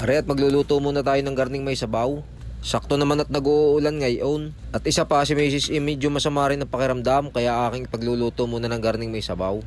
Are at magluluto muna tayo ng garning may sabaw. Sakto naman at nag-uulan ngayon. At isa pa si Mrs. E medyo masama rin ang pakiramdam kaya aking pagluluto muna ng garning may sabaw.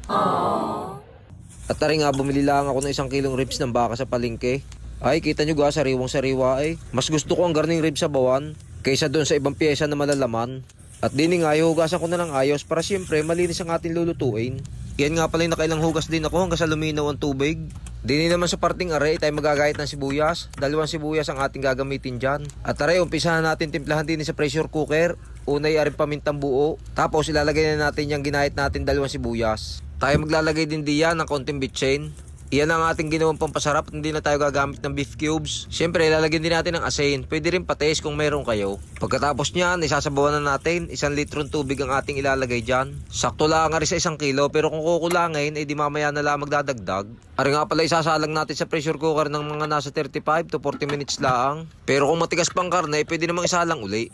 At tari nga bumili lang ako ng 1 kilong ribs ng baka sa palengke. Ay kita nyo ga, sariwang sariwa ay. Mas gusto ko ang garning ribs sa bawan kaysa doon sa ibang pyesa na malalaman. At dini nga hugasan ko na ng ayos para siyempre malinis ang ating lulutuin. Yan nga pala yung nakailang hugas din ako hanggang sa luminaw ang tubig. Dini naman sa parting are tayo magagayat ng sibuyas. 2 sibuyas ang ating gagamitin dyan. At tara, umpisahan natin timplahan din sa pressure cooker. Unay aring pamintang buo. Tapos ilalagay na natin yung ginahit natin 2 sibuyas. Tayo maglalagay din diyan ng konting bitchin. Iyan ang ating ginawang pampasarap at hindi na tayo gagamit ng beef cubes. Siyempre, ilalagyan din natin ng asin. Pwede rin patis kung mayroon kayo. Pagkatapos niyan, isasabawan na natin. 1 litrong tubig ang ating ilalagay dyan. Sakto lang nga rin sa 1 kilo, pero kung kukulangin, di mamaya na lang magdadagdag. Ari nga pala, isasalang natin sa pressure cooker ng mga nasa 35 to 40 minutes lang. Pero kung matigas pang karne, pwede namang isalang uli.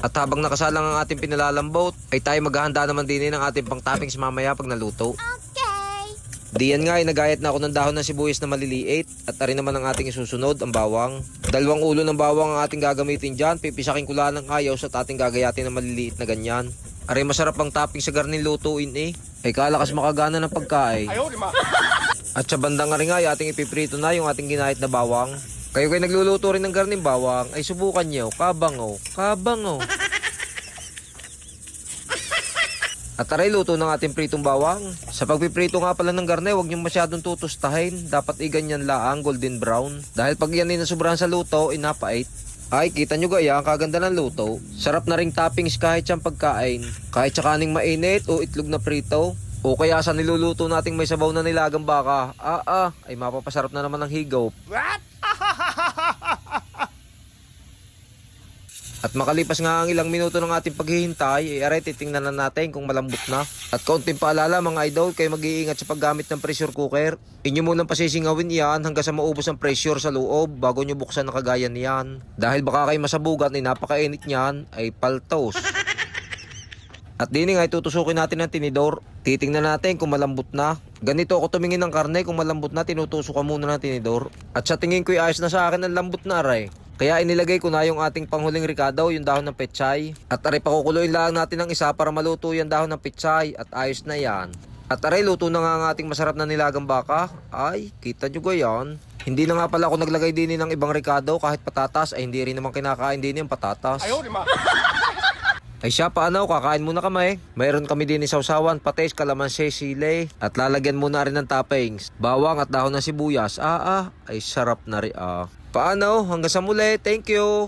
At habang nakasalang ang ating pinalalambot, ay tayo maghahanda naman din ng ating pang toppings mamaya pag naluto. Diyan nga ay nagayat na ako ng dahon ng sibuyas na maliliit at ari naman ang ating isusunod, ang bawang. 2 ulo ng bawang ang ating gagamitin dyan, pipisakin ko lang ng ayaw at ating gagayatin ng maliliit na ganyan. Ari masarap ang topping sa garning lutuin eh. Ay kalakas makagana ng pagkain. At sa bandang ari nga ay ating ipiprito na yung ating ginahit na bawang. Kayo nagluluto rin ng garning bawang, ay subukan nyo, kabango, kabango. At taray luto ng ating pritong bawang. Sa pagpiprito nga pala ng garne, huwag nyo masyadong tutustahin. Dapat iganyan laang golden brown. Dahil pag yan ay nasubrahan sa luto, inapait. Ay, kita nyo gaya, ang kaganda ng luto. Sarap na ring toppings kahit siyang pagkain. Kahit sa kaning mainit o itlog na prito. O kaya sa niluluto nating may sabaw na nilagang baka. Ay mapapasarap na naman ang higop. What? At makalipas nga ang ilang minuto ng ating paghihintay, aray titingnan na natin kung malambot na. At kaunting paalala mga idol, kayo mag-iingat sa paggamit ng pressure cooker. Inyo munang pasisingawin yan hanggang sa maubos ang pressure sa loob bago nyo buksan ang kagayan niyan. Dahil baka kayo masabugan ay napakainit niyan ay paltos. At dini nga itutusukin natin ng tinidor. Titingnan natin kung malambot na. Ganito ako tumingin ng karne, kung malambot na tinutusok ka muna ng tinidor. At sa tingin ko ay ayos na sa akin ang lambot na aray. Kaya inilagay ko na yung ating panghuling ricado, yung dahon ng pechay. At aray pakukuloyin lang natin ng isa para maluto yung dahon ng pechay at ayos na yan. At aray luto na nga ang ating masarap na nilagang baka. Ay, kita nyo yan. Hindi na nga pala ako naglagay din ng ibang ricado kahit patatas ay hindi rin naman kinakain din yung patatas. Ay siya paano, kakain muna kami. Mayroon kami din isawsawan, patis, kalamansi, sili. At lalagyan muna rin ng toppings. Bawang at dahon ng sibuyas. Ay sarap na rin Paano? Hanggang sa muli. Thank you.